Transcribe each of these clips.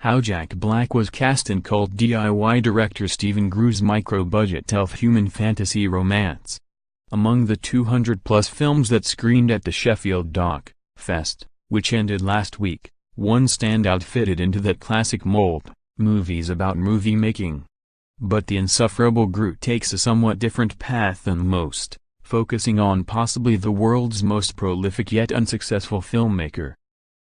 How Jack Black was cast in cult DIY director Stephen Groo's micro-budget stealth human fantasy romance. Among the 200-plus films that screened at the Sheffield Doc Fest, which ended last week, one standout fitted into that classic mold: movies about movie making. But the Insufferable Groo takes a somewhat different path than most, focusing on possibly the world's most prolific yet unsuccessful filmmaker.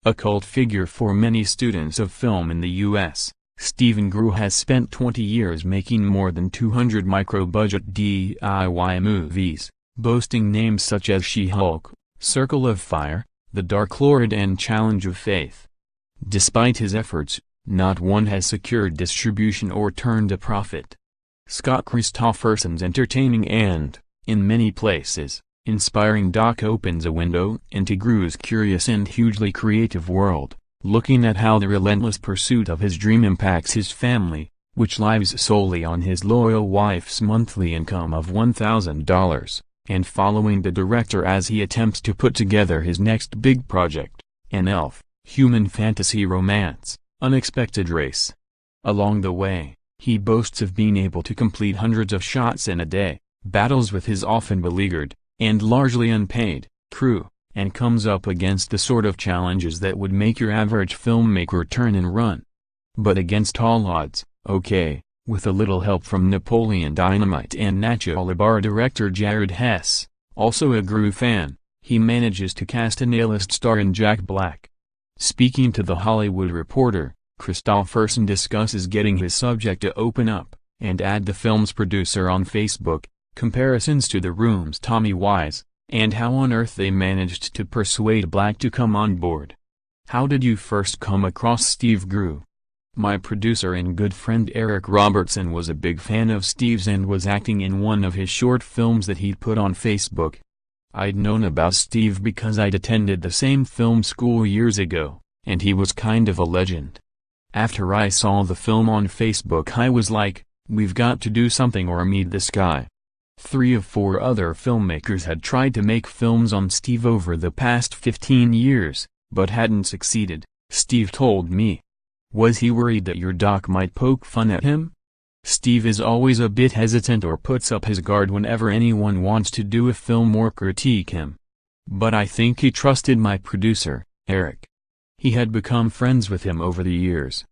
A cult figure for many students of film in the U.S., Stephen Groo has spent 20 years making more than 200 micro-budget DIY movies, boasting names such as She-Hulk, Circle of Fire, The Dark Lord and Challenge of Faith. Despite his efforts, not one has secured distribution or turned a profit. Scott Christopherson's entertaining and, in many places, inspiring doc opens a window into Groo's curious and hugely creative world, looking at how the relentless pursuit of his dream impacts his family, which lives solely on his loyal wife's monthly income of $1,000, and following the director as he attempts to put together his next big project, an elf, human fantasy romance, Unexpected Race. Along the way, he boasts of being able to complete hundreds of shots in a day, battles with his often beleaguered, and largely unpaid, crew, and comes up against the sort of challenges that would make your average filmmaker turn and run. But against all odds, okay, with a little help from Napoleon Dynamite and Nacho Libre director Jared Hess, also a Groo fan, he manages to cast an A-list star in Jack Black. Speaking to The Hollywood Reporter, Christopherson discusses getting his subject to open up, and add the film's producer on Facebook, comparisons to The Room's Tommy Wise, and how on earth they managed to persuade Black to come on board. How did you first come across Steve Groo? My producer and good friend Eric Robertson was a big fan of Steve's and was acting in one of his short films that he'd put on Facebook. I'd known about Steve because I'd attended the same film school years ago, and he was kind of a legend. After I saw the film on Facebook I was like, we've got to do something or meet this guy. 3 of 4 other filmmakers had tried to make films on Steve over the past 15 years, but hadn't succeeded, Steve told me. Was he worried that your doc might poke fun at him? Steve is always a bit hesitant or puts up his guard whenever anyone wants to do a film or critique him. But I think he trusted my producer, Eric. He had become friends with him over the years.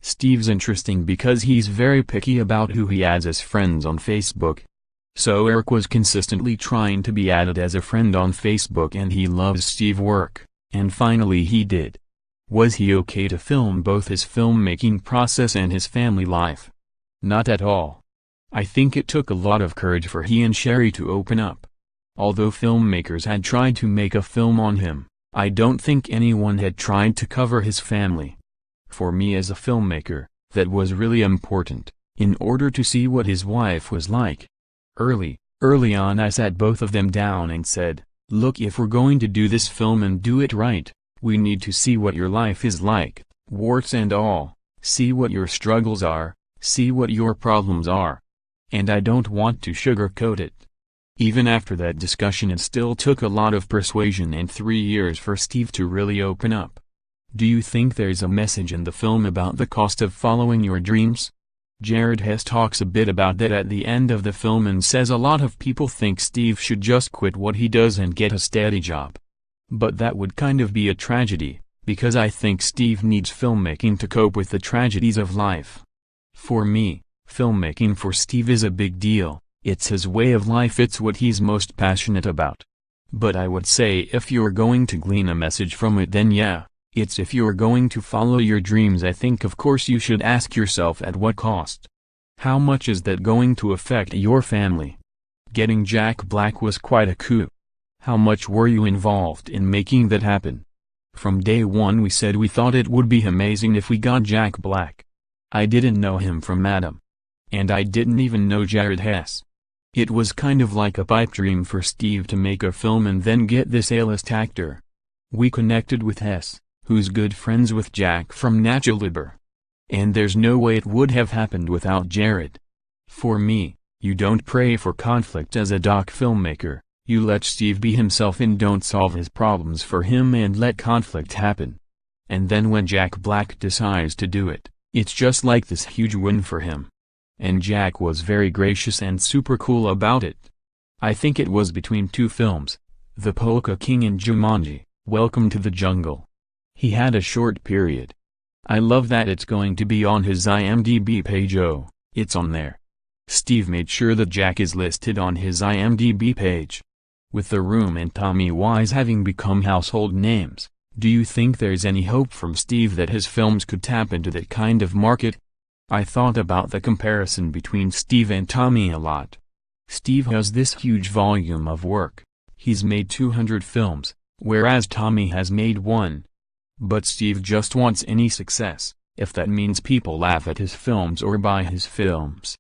Steve's interesting because he's very picky about who he adds as friends on Facebook. So Eric was consistently trying to be added as a friend on Facebook and he loves Steve's work, and finally he did. Was he okay to film both his filmmaking process and his family life? Not at all. I think it took a lot of courage for he and Sherry to open up. Although filmmakers had tried to make a film on him, I don't think anyone had tried to cover his family. For me as a filmmaker, that was really important, in order to see what his wife was like. Early on I sat both of them down and said, look, if we're going to do this film and do it right, we need to see what your life is like, warts and all, see what your struggles are, see what your problems are. And I don't want to sugarcoat it. Even after that discussion it still took a lot of persuasion and 3 years for Steve to really open up. Do you think there's a message in the film about the cost of following your dreams? Jared Hess talks a bit about that at the end of the film and says a lot of people think Steve should just quit what he does and get a steady job. But that would kind of be a tragedy, because I think Steve needs filmmaking to cope with the tragedies of life. For me, filmmaking for Steve is a big deal, it's his way of life, it's what he's most passionate about. But I would say if you're going to glean a message from it, then yeah, it's if you're going to follow your dreams. I think of course you should ask yourself at what cost. How much is that going to affect your family? Getting Jack Black was quite a coup. How much were you involved in making that happen? From day one we said we thought it would be amazing if we got Jack Black. I didn't know him from Adam. And I didn't even know Jared Hess. It was kind of like a pipe dream for Steve to make a film and then get this A-list actor. We connected with Hess, who's good friends with Jack from Nacho Libre. And there's no way it would have happened without Jared. For me, you don't pray for conflict as a doc filmmaker, you let Steve be himself and don't solve his problems for him and let conflict happen. And then when Jack Black decides to do it, It's just like this huge win for him. And Jack was very gracious and super cool about it. I think it was between two films, The Polka King and Jumanji, Welcome to the Jungle. He had a short period. I love that it's going to be on his IMDb page. Oh, it's on there. Steve made sure that Jack is listed on his IMDb page. With The Room and Tommy Wise having become household names, do you think there's any hope from Steve that his films could tap into that kind of market? I thought about the comparison between Steve and Tommy a lot. Steve has this huge volume of work. He's made 200 films, whereas Tommy has made one. But Steve just wants any success, if that means people laugh at his films or buy his films.